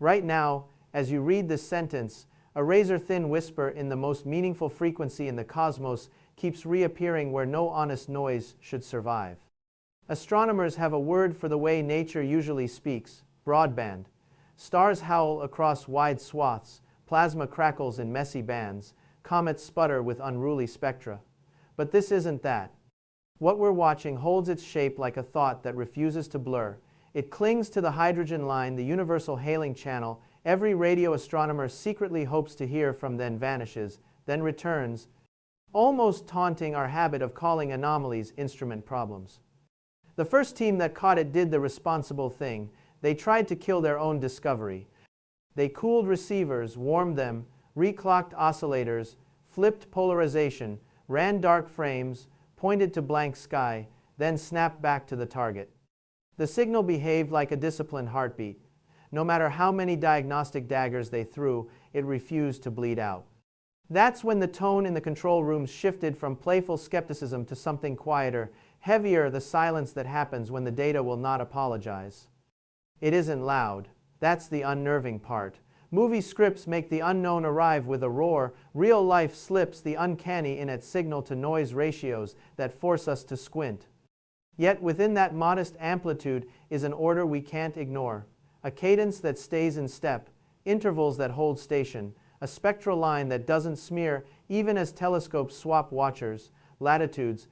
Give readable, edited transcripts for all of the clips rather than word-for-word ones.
Right now, as you read this sentence, a razor-thin whisper in the most meaningful frequency in the cosmos keeps reappearing where no honest noise should survive. Astronomers have a word for the way nature usually speaks: broadband. Stars howl across wide swaths, plasma crackles in messy bands, comets sputter with unruly spectra. But this isn't that. What we're watching holds its shape like a thought that refuses to blur. It clings to the hydrogen line, the universal hailing channel every radio astronomer secretly hopes to hear from, then vanishes, then returns, almost taunting our habit of calling anomalies instrument problems. The first team that caught it did the responsible thing. They tried to kill their own discovery. They cooled receivers, warmed them, reclocked oscillators, flipped polarization, ran dark frames, pointed to blank sky, then snapped back to the target. The signal behaved like a disciplined heartbeat. No matter how many diagnostic daggers they threw, it refused to bleed out. That's when the tone in the control rooms shifted from playful skepticism to something quieter, heavier, the silence that happens when the data will not apologize. It isn't loud. That's the unnerving part. Movie scripts make the unknown arrive with a roar. Real life slips the uncanny in its signal-to-noise ratios that force us to squint. Yet within that modest amplitude is an order we can't ignore. A cadence that stays in step, intervals that hold station, a spectral line that doesn't smear even as telescopes swap watchers, latitudes,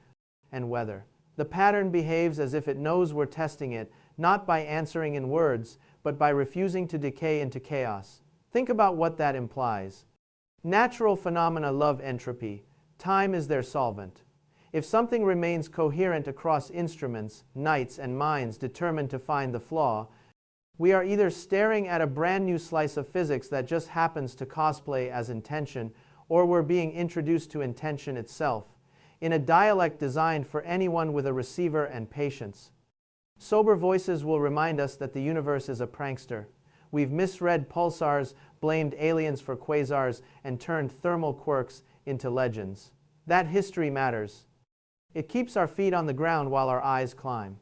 and weather. The pattern behaves as if it knows we're testing it, not by answering in words, but by refusing to decay into chaos. Think about what that implies. Natural phenomena love entropy. Time is their solvent. If something remains coherent across instruments, nights, and minds determined to find the flaw, we are either staring at a brand new slice of physics that just happens to cosplay as intention, or we're being introduced to intention itself, in a dialect designed for anyone with a receiver and patience. Sober voices will remind us that the universe is a prankster. We've misread pulsars, blamed aliens for quasars, and turned thermal quirks into legends. That history matters. It keeps our feet on the ground while our eyes climb.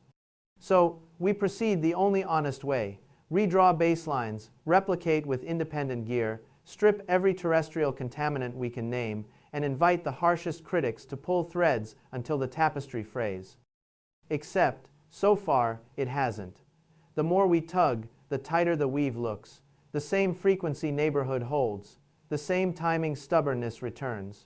So, we proceed the only honest way. Redraw baselines, replicate with independent gear, strip every terrestrial contaminant we can name, and invite the harshest critics to pull threads until the tapestry frays. Except, so far, it hasn't. The more we tug, the tighter the weave looks. The same frequency neighborhood holds. The same timing stubbornness returns.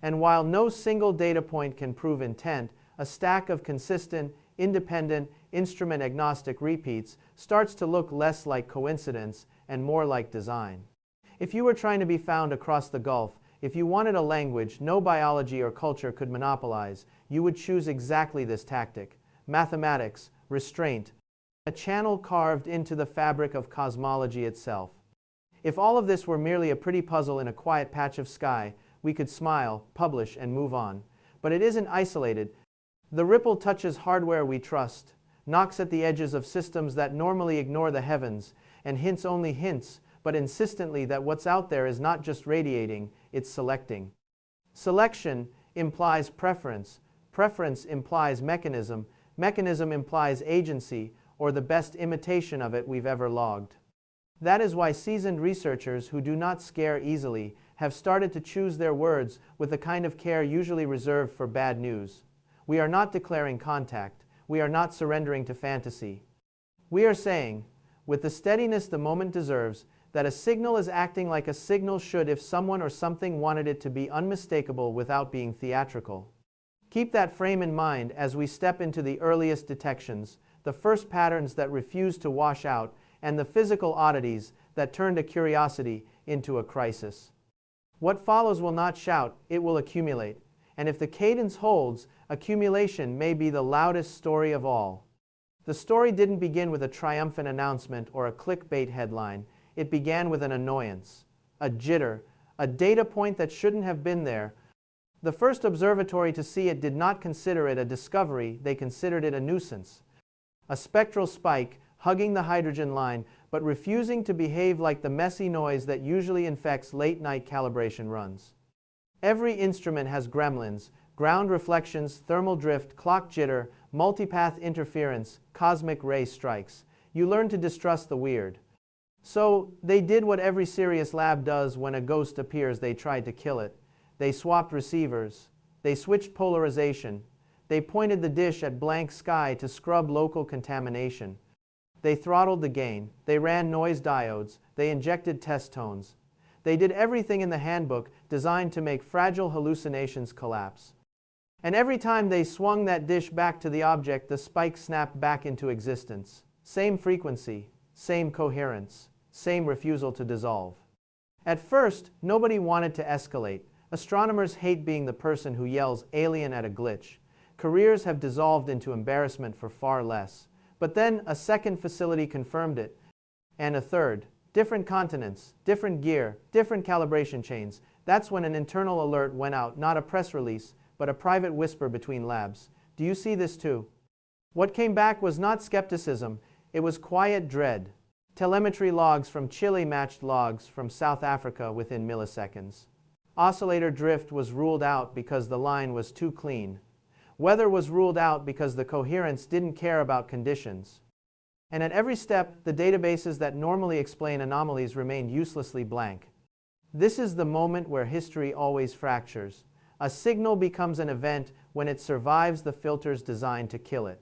And while no single data point can prove intent, a stack of consistent, independent, instrument-agnostic repeats starts to look less like coincidence and more like design. If you were trying to be found across the gulf, if you wanted a language no biology or culture could monopolize, you would choose exactly this tactic: mathematics, restraint, a channel carved into the fabric of cosmology itself. If all of this were merely a pretty puzzle in a quiet patch of sky, we could smile, publish, and move on. But it isn't isolated. The ripple touches hardware we trust, knocks at the edges of systems that normally ignore the heavens, and hints only hints, but insistently, that what's out there is not just radiating, it's selecting. Selection implies preference. Preference implies mechanism. Mechanism implies agency, or the best imitation of it we've ever logged. That is why seasoned researchers who do not scare easily have started to choose their words with the kind of care usually reserved for bad news. We are not declaring contact. We are not surrendering to fantasy. We are saying, with the steadiness the moment deserves, that a signal is acting like a signal should if someone or something wanted it to be unmistakable without being theatrical. Keep that frame in mind as we step into the earliest detections, the first patterns that refuse to wash out, and the physical oddities that turned a curiosity into a crisis. What follows will not shout, it will accumulate. And if the cadence holds, accumulation may be the loudest story of all. The story didn't begin with a triumphant announcement or a clickbait headline. It began with an annoyance, a jitter, a data point that shouldn't have been there. The first observatory to see it did not consider it a discovery, they considered it a nuisance. A spectral spike, hugging the hydrogen line, but refusing to behave like the messy noise that usually infects late-night calibration runs. Every instrument has gremlins: ground reflections, thermal drift, clock jitter, multipath interference, cosmic ray strikes. You learn to distrust the weird. So they did what every serious lab does when a ghost appears. They tried to kill it. They swapped receivers. They switched polarization. They pointed the dish at blank sky to scrub local contamination. They throttled the gain. They ran noise diodes. They injected test tones. They did everything in the handbook designed to make fragile hallucinations collapse. And every time they swung that dish back to the object, the spike snapped back into existence. Same frequency, same coherence, same refusal to dissolve. At first, nobody wanted to escalate. Astronomers hate being the person who yells alien at a glitch. Careers have dissolved into embarrassment for far less. But then a second facility confirmed it, and a third. Different continents, different gear, different calibration chains. That's when an internal alert went out, not a press release, but a private whisper between labs. Do you see this too? What came back was not skepticism, it was quiet dread. Telemetry logs from Chile matched logs from South Africa within milliseconds. Oscillator drift was ruled out because the line was too clean. Weather was ruled out because the coherence didn't care about conditions. And at every step, the databases that normally explain anomalies remained uselessly blank. This is the moment where history always fractures. A signal becomes an event when it survives the filters designed to kill it.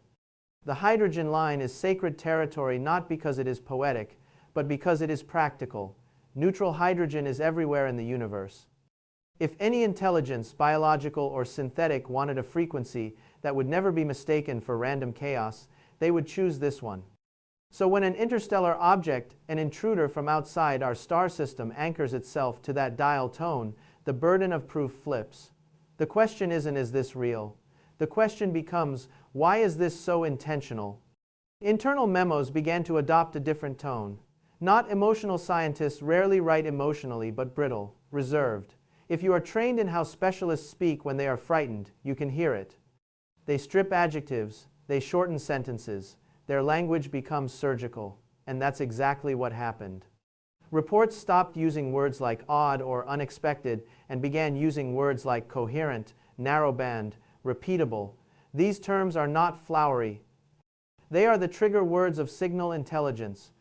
The hydrogen line is sacred territory not because it is poetic, but because it is practical. Neutral hydrogen is everywhere in the universe. If any intelligence, biological or synthetic, wanted a frequency that would never be mistaken for random chaos, they would choose this one. So when an interstellar object, an intruder from outside our star system, anchors itself to that dial tone, the burden of proof flips. The question isn't, is this real? The question becomes, why is this so intentional? Internal memos began to adopt a different tone. Not emotional scientists rarely write emotionally, but brittle, reserved. If you are trained in how specialists speak when they are frightened, you can hear it. They strip adjectives, they shorten sentences. Their language becomes surgical, and that's exactly what happened. Reports stopped using words like odd or unexpected and began using words like coherent, narrowband, repeatable. These terms are not flowery. They are the trigger words of signal intelligence.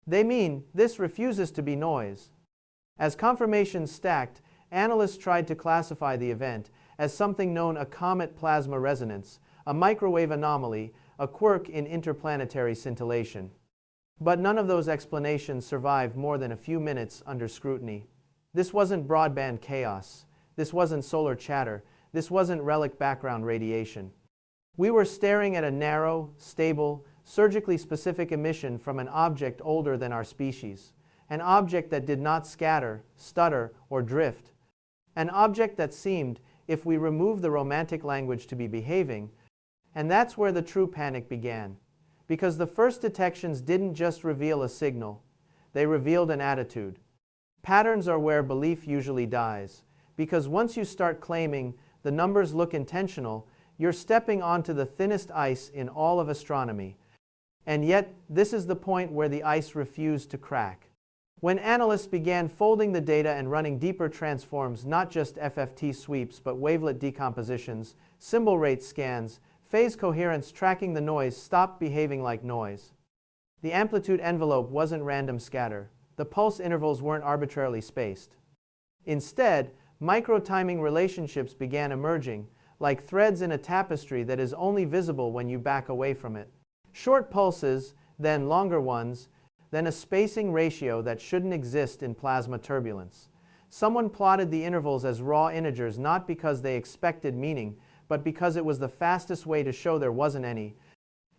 They mean this refuses to be noise. As confirmations stacked, analysts tried to classify the event as something known as a comet plasma resonance, a microwave anomaly, a quirk in interplanetary scintillation. But none of those explanations survived more than a few minutes under scrutiny. This wasn't broadband chaos. This wasn't solar chatter. This wasn't relic background radiation. We were staring at a narrow, stable, surgically specific emission from an object older than our species. An object that did not scatter, stutter, or drift. An object that seemed, if we remove the romantic language, to be behaving. And that's where the true panic began. Because the first detections didn't just reveal a signal, they revealed an attitude. Patterns are where belief usually dies. Because once you start claiming the numbers look intentional, you're stepping onto the thinnest ice in all of astronomy. And yet, this is the point where the ice refused to crack. When analysts began folding the data and running deeper transforms, not just FFT sweeps but wavelet decompositions, symbol rate scans, phase coherence tracking, the noise stopped behaving like noise. The amplitude envelope wasn't random scatter. The pulse intervals weren't arbitrarily spaced. Instead, micro-timing relationships began emerging, like threads in a tapestry that is only visible when you back away from it. Short pulses, then longer ones, then a spacing ratio that shouldn't exist in plasma turbulence. Someone plotted the intervals as raw integers not because they expected meaning, but because it was the fastest way to show there wasn't any.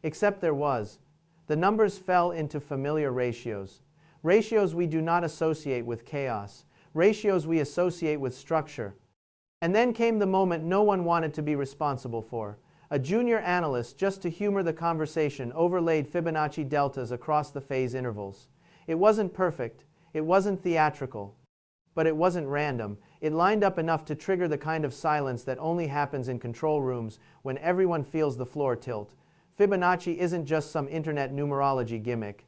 Except there was. The numbers fell into familiar ratios. Ratios we do not associate with chaos. Ratios we associate with structure. And then came the moment no one wanted to be responsible for. A junior analyst, just to humor the conversation, overlaid Fibonacci deltas across the phase intervals. It wasn't perfect. It wasn't theatrical. But it wasn't random. It lined up enough to trigger the kind of silence that only happens in control rooms when everyone feels the floor tilt. Fibonacci isn't just some internet numerology gimmick.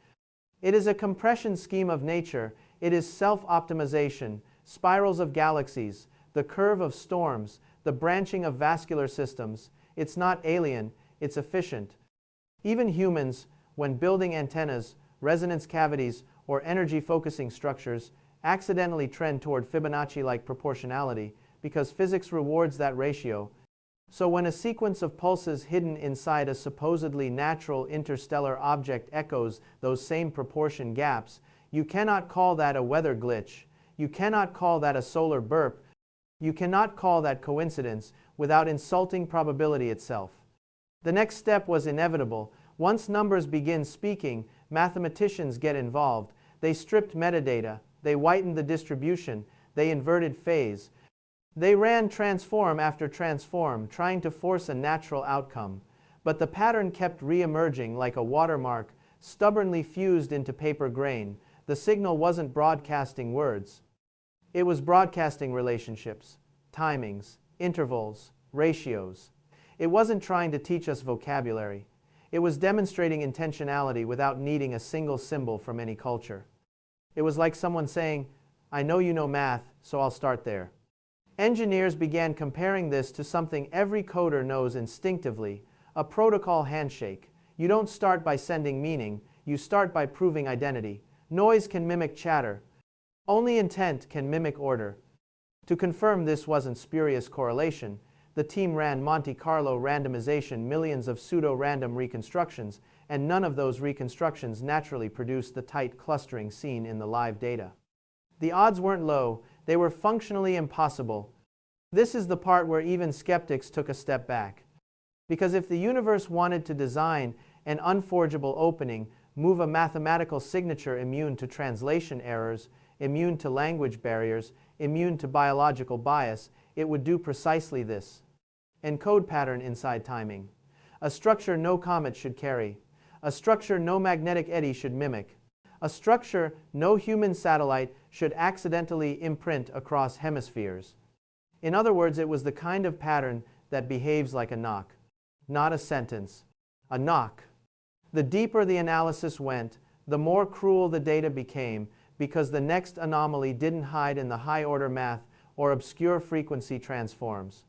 It is a compression scheme of nature. It is self-optimization, spirals of galaxies, the curve of storms, the branching of vascular systems. It's not alien, it's efficient. Even humans, when building antennas, resonance cavities, or energy-focusing structures accidentally trend toward Fibonacci-like proportionality because physics rewards that ratio. So when a sequence of pulses hidden inside a supposedly natural interstellar object echoes those same proportion gaps, you cannot call that a weather glitch. You cannot call that a solar burp. You cannot call that coincidence without insulting probability itself. The next step was inevitable. Once numbers begin speaking, mathematicians get involved. They stripped metadata. They whitened the distribution. They inverted phase. They ran transform after transform, trying to force a natural outcome. But the pattern kept re-emerging like a watermark, stubbornly fused into paper grain. The signal wasn't broadcasting words. It was broadcasting relationships, timings, intervals, ratios. It wasn't trying to teach us vocabulary. It was demonstrating intentionality without needing a single symbol from any culture. It was like someone saying, "I know you know math, so I'll start there." Engineers began comparing this to something every coder knows instinctively, a protocol handshake. You don't start by sending meaning, you start by proving identity. Noise can mimic chatter. Only intent can mimic order. To confirm this wasn't spurious correlation, the team ran Monte Carlo randomization, millions of pseudo-random reconstructions, and none of those reconstructions naturally produced the tight clustering seen in the live data. The odds weren't low, they were functionally impossible. This is the part where even skeptics took a step back. Because if the universe wanted to design an unforgeable opening, move a mathematical signature immune to translation errors, immune to language barriers, immune to biological bias, it would do precisely this. Encode pattern inside timing. A structure no comet should carry. A structure no magnetic eddy should mimic. A structure no human satellite should accidentally imprint across hemispheres. In other words, it was the kind of pattern that behaves like a knock, not a sentence. A knock. The deeper the analysis went, the more cruel the data became, because the next anomaly didn't hide in the high-order math or obscure frequency transforms.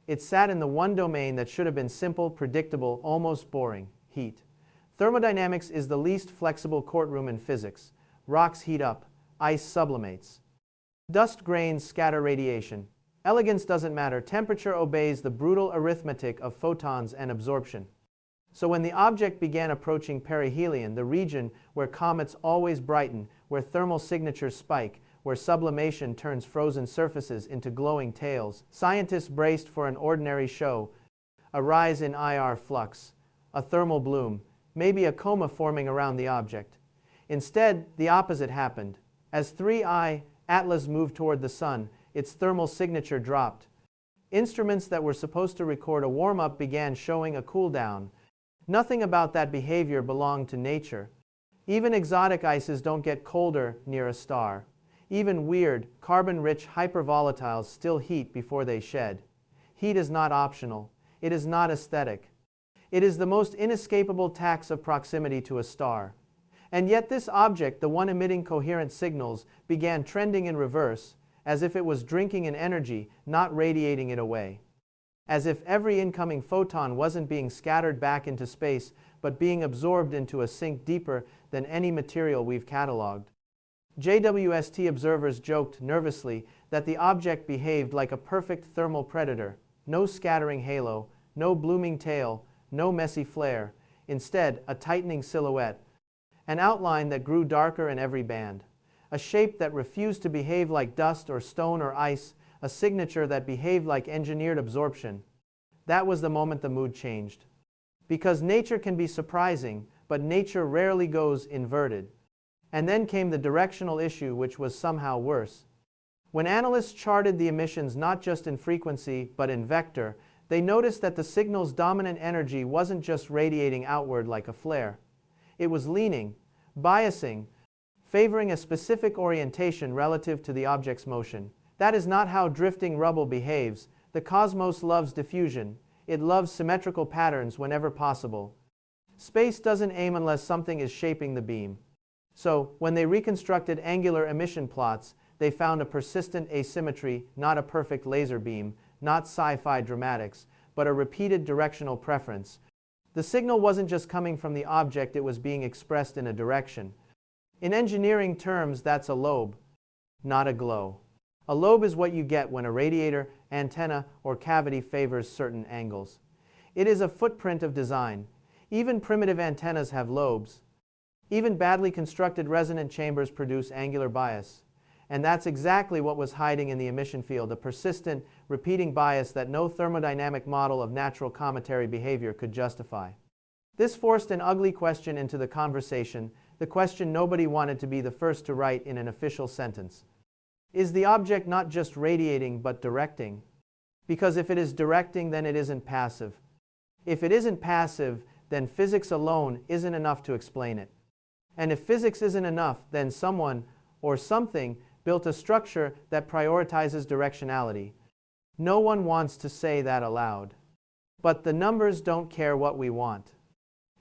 It sat in the one domain that should have been simple, predictable, almost boring: heat. Thermodynamics is the least flexible courtroom in physics. Rocks heat up, ice sublimates. Dust grains scatter radiation. Elegance doesn't matter, temperature obeys the brutal arithmetic of photons and absorption. So when the object began approaching perihelion, the region where comets always brighten, where thermal signatures spike, where sublimation turns frozen surfaces into glowing tails, scientists braced for an ordinary show: a rise in IR flux, a thermal bloom, maybe a coma forming around the object. Instead, the opposite happened. As 3I Atlas moved toward the sun, its thermal signature dropped. Instruments that were supposed to record a warm-up began showing a cool-down. Nothing about that behavior belonged to nature. Even exotic ices don't get colder near a star. Even weird, carbon-rich hypervolatiles still heat before they shed. Heat is not optional. It is not aesthetic. It is the most inescapable tax of proximity to a star. And yet this object, the one emitting coherent signals, began trending in reverse, as if it was drinking in energy, not radiating it away. As if every incoming photon wasn't being scattered back into space, but being absorbed into a sink deeper than any material we've cataloged. JWST observers joked nervously that the object behaved like a perfect thermal predator: no scattering halo, no blooming tail, no messy flare. Instead, a tightening silhouette, an outline that grew darker in every band, a shape that refused to behave like dust or stone or ice, a signature that behaved like engineered absorption. That was the moment the mood changed. Because nature can be surprising, but nature rarely goes inverted. And then came the directional issue, which was somehow worse. When analysts charted the emissions not just in frequency, but in vector, they noticed that the signal's dominant energy wasn't just radiating outward like a flare. It was leaning, biasing, favoring a specific orientation relative to the object's motion. That is not how drifting rubble behaves. The cosmos loves diffusion. It loves symmetrical patterns whenever possible. Space doesn't aim unless something is shaping the beam. So, when they reconstructed angular emission plots, they found a persistent asymmetry, not a perfect laser beam, not sci-fi dramatics, but a repeated directional preference. The signal wasn't just coming from the object, it was being expressed in a direction. In engineering terms, that's a lobe, not a glow. A lobe is what you get when a radiator, antenna, or cavity favors certain angles. It is a footprint of design. Even primitive antennas have lobes. Even badly constructed resonant chambers produce angular bias. And that's exactly what was hiding in the emission field, a persistent, repeating bias that no thermodynamic model of natural cometary behavior could justify. This forced an ugly question into the conversation, the question nobody wanted to be the first to write in an official sentence. Is the object not just radiating but directing? Because if it is directing, then it isn't passive. If it isn't passive, then physics alone isn't enough to explain it. And if physics isn't enough, then someone, or something, built a structure that prioritizes directionality. No one wants to say that aloud. But the numbers don't care what we want.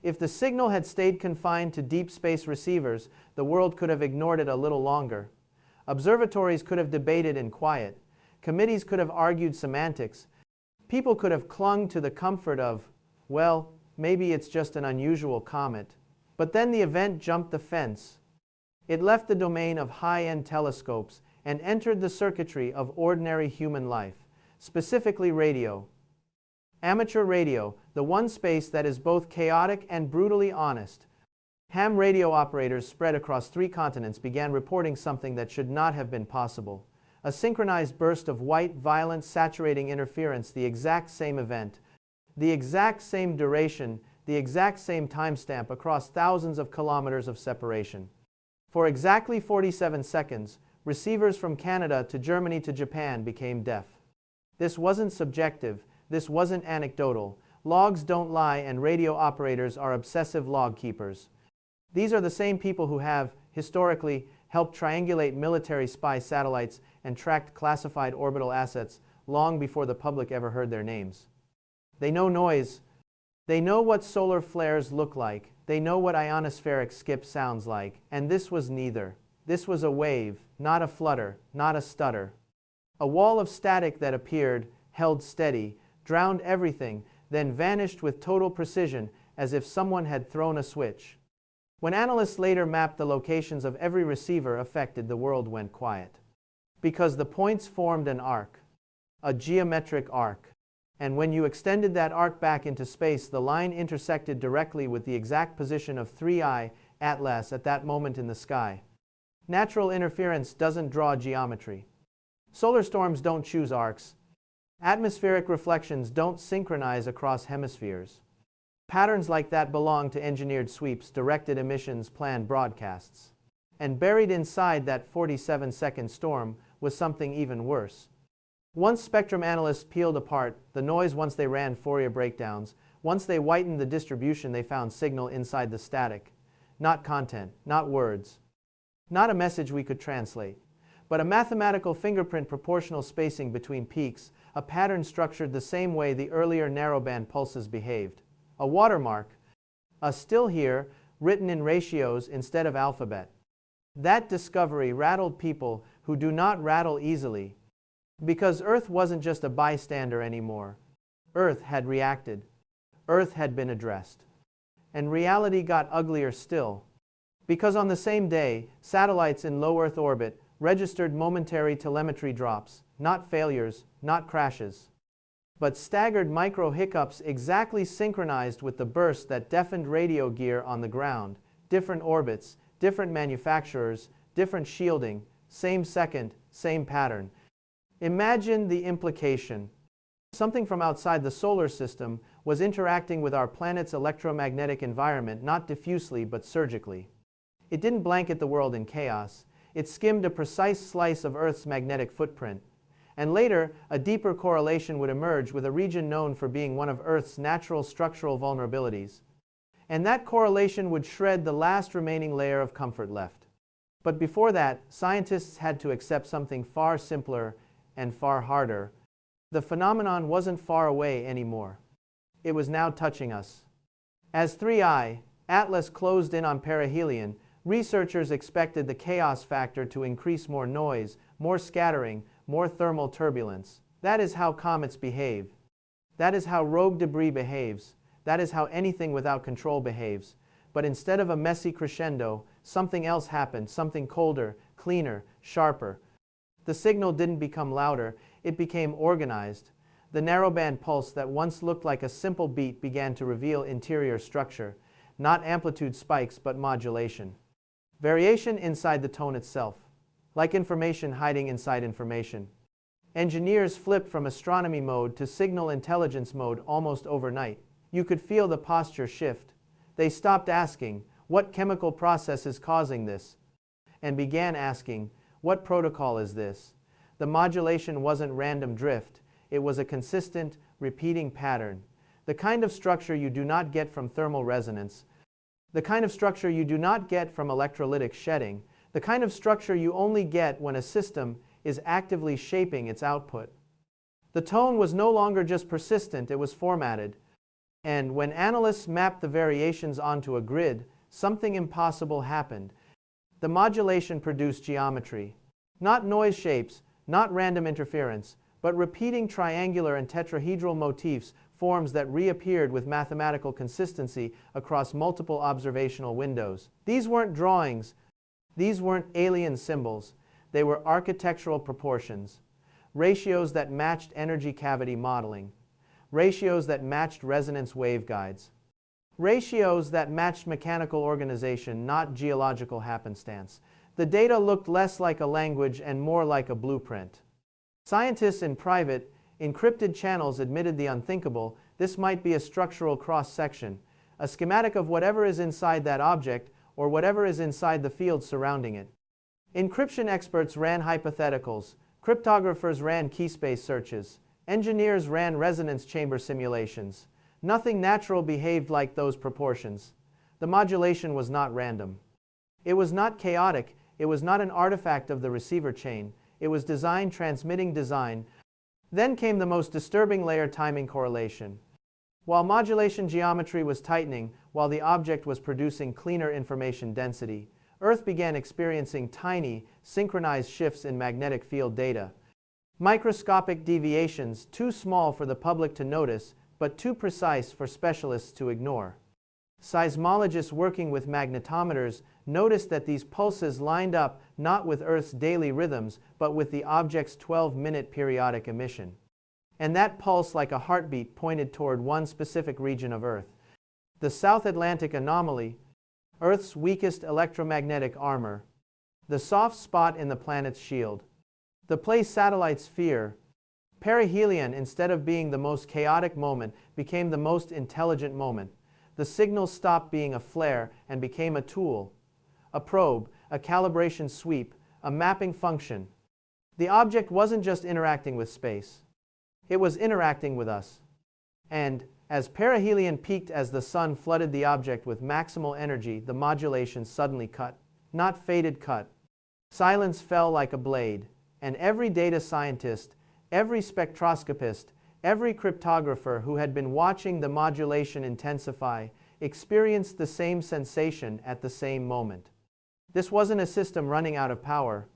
If the signal had stayed confined to deep space receivers, the world could have ignored it a little longer. Observatories could have debated in quiet. Committees could have argued semantics. People could have clung to the comfort of, well, maybe it's just an unusual comet. But then the event jumped the fence. It left the domain of high-end telescopes and entered the circuitry of ordinary human life, specifically radio. Amateur radio, the one space that is both chaotic and brutally honest. Ham radio operators spread across 3 continents began reporting something that should not have been possible. A synchronized burst of white, violent, saturating interference, the exact same event, the exact same duration, the exact same timestamp across thousands of kilometers of separation. For exactly 47 seconds, receivers from Canada to Germany to Japan became deaf. This wasn't subjective, this wasn't anecdotal. Logs don't lie, and radio operators are obsessive log keepers. These are the same people who have, historically, helped triangulate military spy satellites and tracked classified orbital assets long before the public ever heard their names. They know noise. They know what solar flares look like. They know what ionospheric skip sounds like. And this was neither. This was a wave, not a flutter, not a stutter. A wall of static that appeared, held steady, drowned everything, then vanished with total precision as if someone had thrown a switch. When analysts later mapped the locations of every receiver affected, the world went quiet. Because the points formed an arc, a geometric arc. And when you extended that arc back into space, the line intersected directly with the exact position of 3I Atlas at that moment in the sky. Natural interference doesn't draw geometry. Solar storms don't choose arcs. Atmospheric reflections don't synchronize across hemispheres. Patterns like that belong to engineered sweeps, directed emissions, planned broadcasts. And buried inside that 47-second storm was something even worse. Once spectrum analysts peeled apart the noise, once they ran Fourier breakdowns, once they whitened the distribution, they found signal inside the static. Not content, not words, not a message we could translate, but a mathematical fingerprint, proportional spacing between peaks, a pattern structured the same way the earlier narrowband pulses behaved. A watermark, a still here, written in ratios instead of alphabet. That discovery rattled people who do not rattle easily. Because Earth wasn't just a bystander anymore. Earth had reacted. Earth had been addressed. And reality got uglier still. Because on the same day, satellites in low Earth orbit registered momentary telemetry drops, not failures, not crashes, but staggered micro hiccups exactly synchronized with the burst that deafened radio gear on the ground. Different orbits, different manufacturers, different shielding, same second, same pattern. Imagine the implication. Something from outside the solar system was interacting with our planet's electromagnetic environment, not diffusely but surgically. It didn't blanket the world in chaos. It skimmed a precise slice of Earth's magnetic footprint. And later, a deeper correlation would emerge with a region known for being one of Earth's natural structural vulnerabilities. And that correlation would shred the last remaining layer of comfort left. But before that, scientists had to accept something far simpler and far harder. The phenomenon wasn't far away anymore. It was now touching us. As 3I Atlas closed in on perihelion, researchers expected the chaos factor to increase: more noise, more scattering, more thermal turbulence. That is how comets behave. That is how rogue debris behaves. That is how anything without control behaves. But instead of a messy crescendo, something else happened, something colder, cleaner, sharper. The signal didn't become louder, it became organized. The narrowband pulse that once looked like a simple beat began to reveal interior structure, not amplitude spikes but modulation. Variation inside the tone itself, like information hiding inside information. Engineers flipped from astronomy mode to signal intelligence mode almost overnight. You could feel the posture shift. They stopped asking, what chemical process is causing this? And began asking, what protocol is this? The modulation wasn't random drift, it was a consistent, repeating pattern. The kind of structure you do not get from thermal resonance, the kind of structure you do not get from electrolytic shedding, the kind of structure you only get when a system is actively shaping its output. The tone was no longer just persistent, it was formatted. And when analysts mapped the variations onto a grid, something impossible happened. The modulation produced geometry. Not noise shapes, not random interference, but repeating triangular and tetrahedral motifs, forms that reappeared with mathematical consistency across multiple observational windows. These weren't drawings, these weren't alien symbols. They were architectural proportions, ratios that matched energy cavity modeling, ratios that matched resonance waveguides, ratios that matched mechanical organization, not geological happenstance. The data looked less like a language and more like a blueprint. Scientists in private, encrypted channels admitted the unthinkable. This might be a structural cross-section, a schematic of whatever is inside that object or whatever is inside the field surrounding it. Encryption experts ran hypotheticals, cryptographers ran keyspace searches, engineers ran resonance chamber simulations. Nothing natural behaved like those proportions. The modulation was not random. It was not chaotic, it was not an artifact of the receiver chain, it was design transmitting design. Then came the most disturbing layer, timing correlation. While modulation geometry was tightening, while the object was producing cleaner information density, Earth began experiencing tiny, synchronized shifts in magnetic field data. Microscopic deviations, too small for the public to notice, but too precise for specialists to ignore. Seismologists working with magnetometers noticed that these pulses lined up not with Earth's daily rhythms, but with the object's 12-minute periodic emission. And that pulse, like a heartbeat, pointed toward one specific region of Earth. The South Atlantic anomaly, Earth's weakest electromagnetic armor, the soft spot in the planet's shield, the place satellites fear. Perihelion, instead of being the most chaotic moment, became the most intelligent moment. The signal stopped being a flare and became a tool, a probe, a calibration sweep, a mapping function. The object wasn't just interacting with space. It was interacting with us. And as perihelion peaked, as the sun flooded the object with maximal energy, the modulation suddenly cut. Not faded, cut. Silence fell like a blade, and every data scientist, every spectroscopist, every cryptographer who had been watching the modulation intensify experienced the same sensation at the same moment. This wasn't a system running out of power.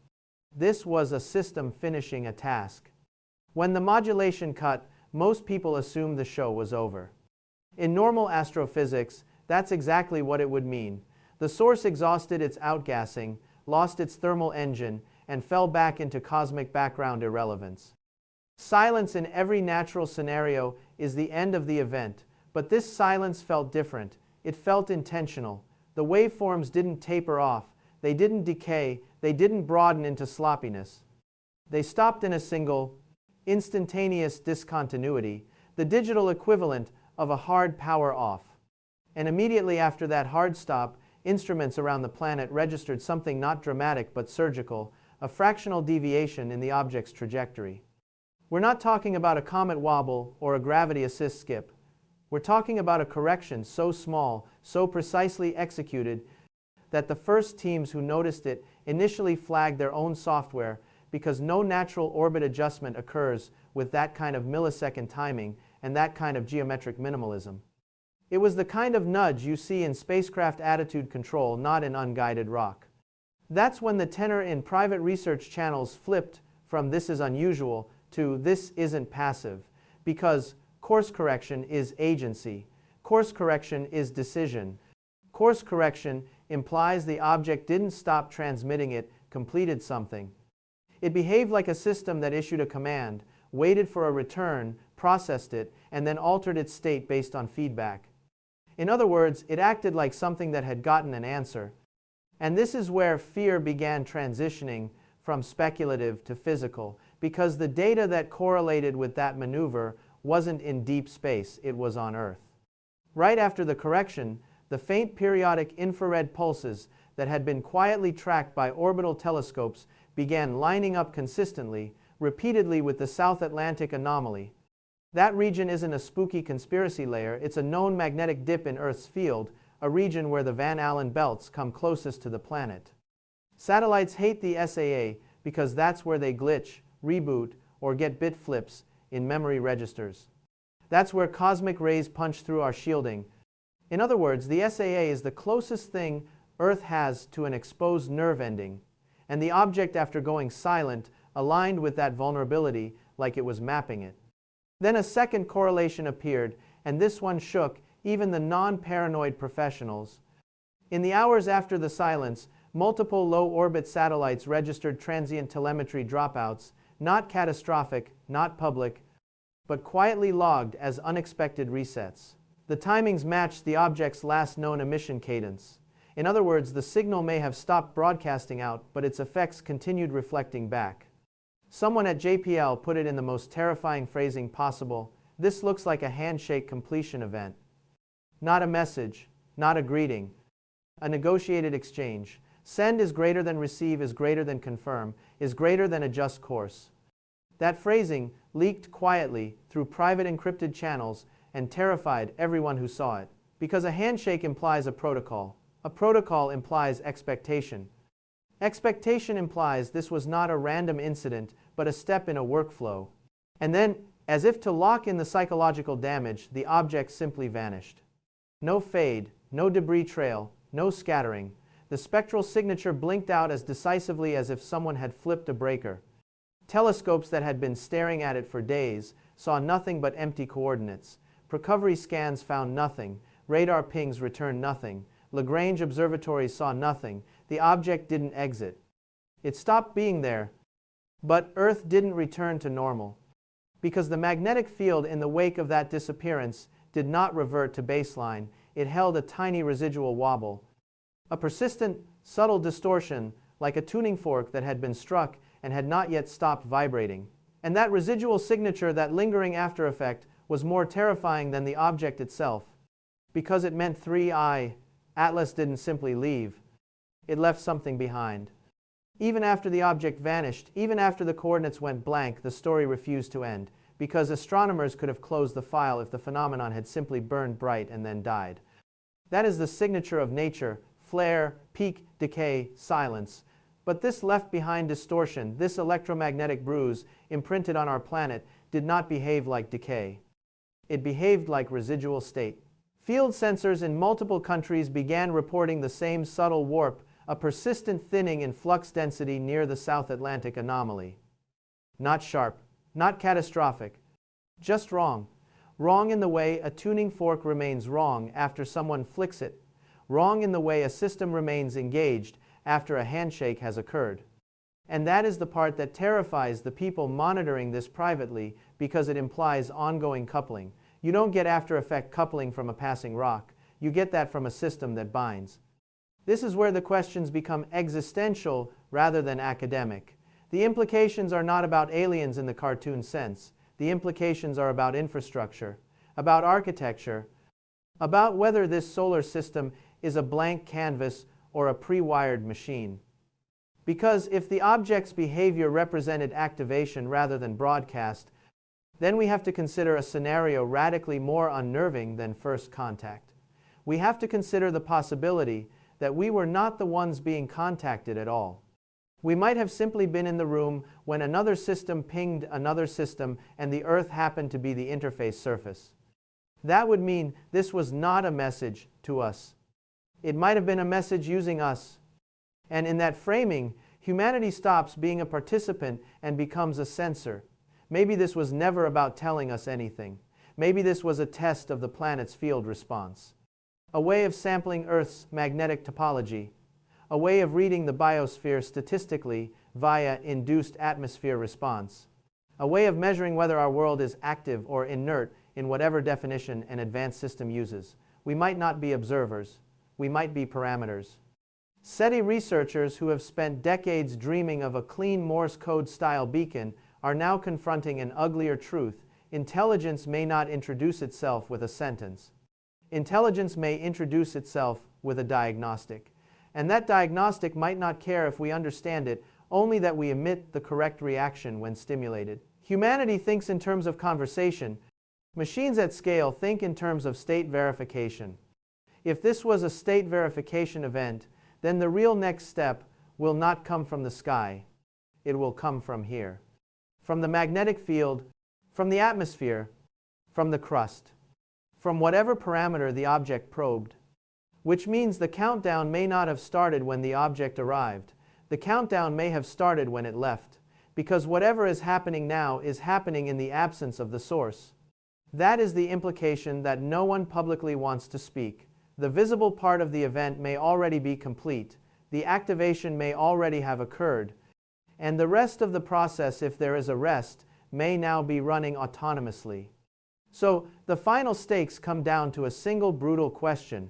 This was a system finishing a task. When the modulation cut, most people assumed the show was over. In normal astrophysics, that's exactly what it would mean. The source exhausted its outgassing, lost its thermal engine, and fell back into cosmic background irrelevance. Silence in every natural scenario is the end of the event, but this silence felt different. It felt intentional. The waveforms didn't taper off, they didn't decay, they didn't broaden into sloppiness. They stopped in a single, instantaneous discontinuity, the digital equivalent of a hard power off. And immediately after that hard stop, instruments around the planet registered something not dramatic but surgical, a fractional deviation in the object's trajectory. We're not talking about a comet wobble or a gravity assist skip. We're talking about a correction so small, so precisely executed, that the first teams who noticed it initially flagged their own software, because no natural orbit adjustment occurs with that kind of millisecond timing and that kind of geometric minimalism. It was the kind of nudge you see in spacecraft attitude control, not in unguided rock. That's when the tenor in private research channels flipped from "this is unusual" to "this isn't passive," because course correction is agency, course correction is decision, course correction implies the object didn't stop transmitting, it completed something. It behaved like a system that issued a command, waited for a return, processed it, and then altered its state based on feedback. In other words, it acted like something that had gotten an answer. And this is where fear began transitioning from speculative to physical, because the data that correlated with that maneuver wasn't in deep space, it was on Earth. Right after the correction, the faint periodic infrared pulses that had been quietly tracked by orbital telescopes began lining up consistently, repeatedly with the South Atlantic anomaly. That region isn't a spooky conspiracy layer, it's a known magnetic dip in Earth's field, a region where the Van Allen belts come closest to the planet. Satellites hate the SAA because that's where they glitch, reboot, or get bit flips in memory registers. That's where cosmic rays punch through our shielding. In other words, the SAA is the closest thing Earth has to an exposed nerve ending, and the object, after going silent, aligned with that vulnerability like it was mapping it. Then a second correlation appeared, and this one shook even the non-paranoid professionals. In the hours after the silence, multiple low-orbit satellites registered transient telemetry dropouts, not catastrophic, not public, but quietly logged as unexpected resets. The timings matched the object's last known emission cadence. In other words, the signal may have stopped broadcasting out, but its effects continued reflecting back. Someone at JPL put it in the most terrifying phrasing possible: this looks like a handshake completion event. Not a message, not a greeting, a negotiated exchange. Send is greater than receive, is greater than confirm, is greater than adjust course. That phrasing leaked quietly through private encrypted channels and terrified everyone who saw it. Because a handshake implies a protocol. A protocol implies expectation. Expectation implies this was not a random incident, but a step in a workflow. And then, as if to lock in the psychological damage, the object simply vanished. No fade, no debris trail, no scattering. The spectral signature blinked out as decisively as if someone had flipped a breaker. Telescopes that had been staring at it for days saw nothing but empty coordinates. Recovery scans found nothing. Radar pings returned nothing. Lagrange observatories saw nothing. The object didn't exit. It stopped being there. But Earth didn't return to normal. Because the magnetic field in the wake of that disappearance did not revert to baseline, it held a tiny residual wobble. A persistent, subtle distortion, like a tuning fork that had been struck and had not yet stopped vibrating. And that residual signature, that lingering after effect, was more terrifying than the object itself. Because it meant 3I, Atlas didn't simply leave. It left something behind. Even after the object vanished, even after the coordinates went blank, the story refused to end, because astronomers could have closed the file if the phenomenon had simply burned bright and then died. That is the signature of nature: flare, peak, decay, silence. But this left behind distortion, this electromagnetic bruise imprinted on our planet, did not behave like decay. It behaved like residual state. Field sensors in multiple countries began reporting the same subtle warp, a persistent thinning in flux density near the South Atlantic anomaly. Not sharp, not catastrophic, just wrong. Wrong in the way a tuning fork remains wrong after someone flicks it. Wrong in the way a system remains engaged after a handshake has occurred. And that is the part that terrifies the people monitoring this privately, because it implies ongoing coupling. You don't get after-effect coupling from a passing rock. You get that from a system that binds. This is where the questions become existential rather than academic. The implications are not about aliens in the cartoon sense. The implications are about infrastructure, about architecture, about whether this solar system is a blank canvas or a pre-wired machine. Because if the object's behavior represented activation rather than broadcast, then we have to consider a scenario radically more unnerving than first contact. We have to consider the possibility that we were not the ones being contacted at all. We might have simply been in the room when another system pinged another system and the Earth happened to be the interface surface. That would mean this was not a message to us. It might have been a message using us. And in that framing, humanity stops being a participant and becomes a sensor. Maybe this was never about telling us anything. Maybe this was a test of the planet's field response. a way of sampling Earth's magnetic topology, a way of reading the biosphere statistically via induced atmosphere response, a way of measuring whether our world is active or inert in whatever definition an advanced system uses. We might not be observers, we might be parameters. SETI researchers who have spent decades dreaming of a clean Morse code-style beacon are now confronting an uglier truth. Intelligence may not introduce itself with a sentence. Intelligence may introduce itself with a diagnostic. And that diagnostic might not care if we understand it, only that we emit the correct reaction when stimulated. Humanity thinks in terms of conversation. Machines at scale think in terms of state verification. If this was a state verification event, then the real next step will not come from the sky. It will come from here. From the magnetic field, from the atmosphere, from the crust, from whatever parameter the object probed. Which means the countdown may not have started when the object arrived. The countdown may have started when it left, because whatever is happening now is happening in the absence of the source. That is the implication that no one publicly wants to speak. The visible part of the event may already be complete, the activation may already have occurred, and the rest of the process, if there is a rest, may now be running autonomously. So, the final stakes come down to a single brutal question.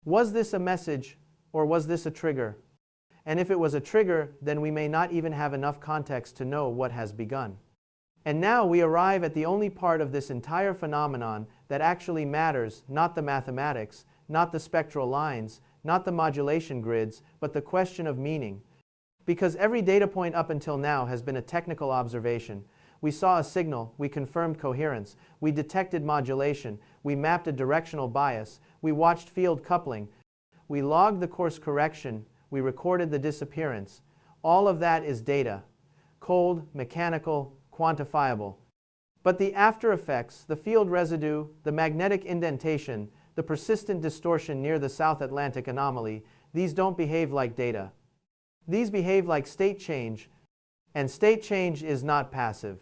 Was this a message, or was this a trigger? And if it was a trigger, then we may not even have enough context to know what has begun. And now we arrive at the only part of this entire phenomenon that actually matters, not the mathematics, not the spectral lines, not the modulation grids, but the question of meaning. Because every data point up until now has been a technical observation. We saw a signal, we confirmed coherence, we detected modulation, we mapped a directional bias, we watched field coupling, we logged the course correction, we recorded the disappearance. All of that is data. Cold, mechanical, quantifiable. But the after effects, the field residue, the magnetic indentation, the persistent distortion near the South Atlantic anomaly, these don't behave like data. These behave like state change, and state change is not passive.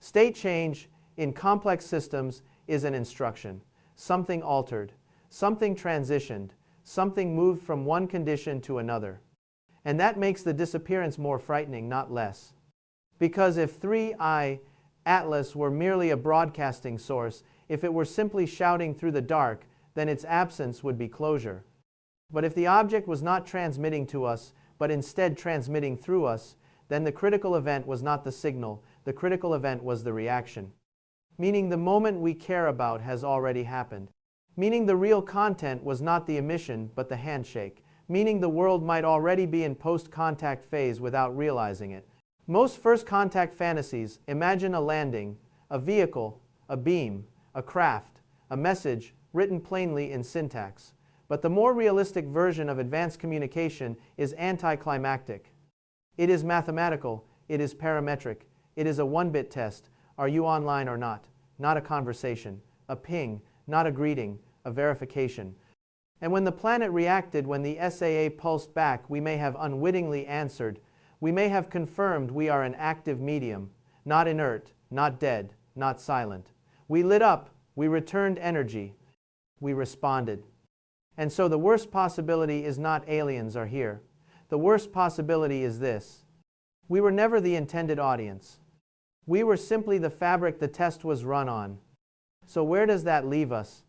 State change in complex systems is an instruction. Something altered, something transitioned, something moved from one condition to another. And that makes the disappearance more frightening, not less. Because if 3I Atlas were merely a broadcasting source, if it were simply shouting through the dark, then its absence would be closure. But if the object was not transmitting to us, but instead transmitting through us, then the critical event was not the signal, the critical event was the reaction. Meaning the moment we care about has already happened. Meaning the real content was not the emission, but the handshake. Meaning the world might already be in post-contact phase without realizing it. Most first contact fantasies imagine a landing, a vehicle, a beam, a craft, a message written plainly in syntax. But the more realistic version of advanced communication is anticlimactic. It is mathematical, it is parametric, it is a one-bit test. Are you online or not? Not a conversation, a ping, not a greeting, a verification. And when the planet reacted, when the SAA pulsed back, we may have unwittingly answered. We may have confirmed we are an active medium, not inert, not dead, not silent. We lit up, we returned energy, we responded. And so the worst possibility is not aliens are here. The worst possibility is this. We were never the intended audience. We were simply the fabric the test was run on. So where does that leave us?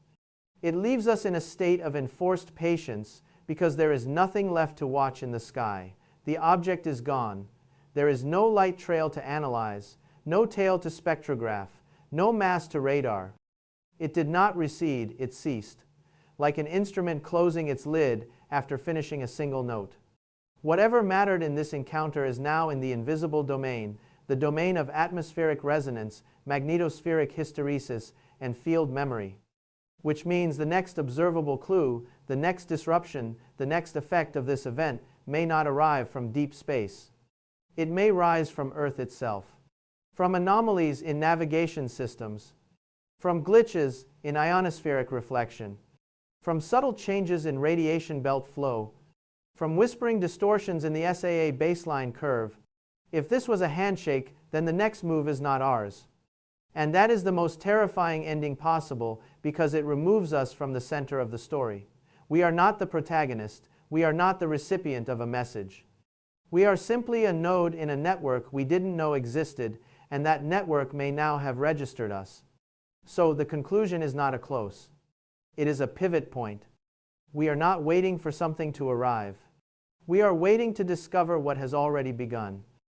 It leaves us in a state of enforced patience because there is nothing left to watch in the sky. The object is gone. There is no light trail to analyze, no tail to spectrograph, no mass to radar. It did not recede, it ceased, like an instrument closing its lid after finishing a single note. Whatever mattered in this encounter is now in the invisible domain, the domain of atmospheric resonance, magnetospheric hysteresis, and field memory. Which means the next observable clue, the next disruption, the next effect of this event may not arrive from deep space. It may rise from Earth itself, from anomalies in navigation systems, from glitches in ionospheric reflection, from subtle changes in radiation belt flow, from whispering distortions in the SAA baseline curve. If this was a handshake, then the next move is not ours. And that is the most terrifying ending possible because it removes us from the center of the story. We are not the protagonist. We are not the recipient of a message. We are simply a node in a network we didn't know existed, and that network may now have registered us. So the conclusion is not a close. It is a pivot point. We are not waiting for something to arrive. We are waiting to discover what has already begun.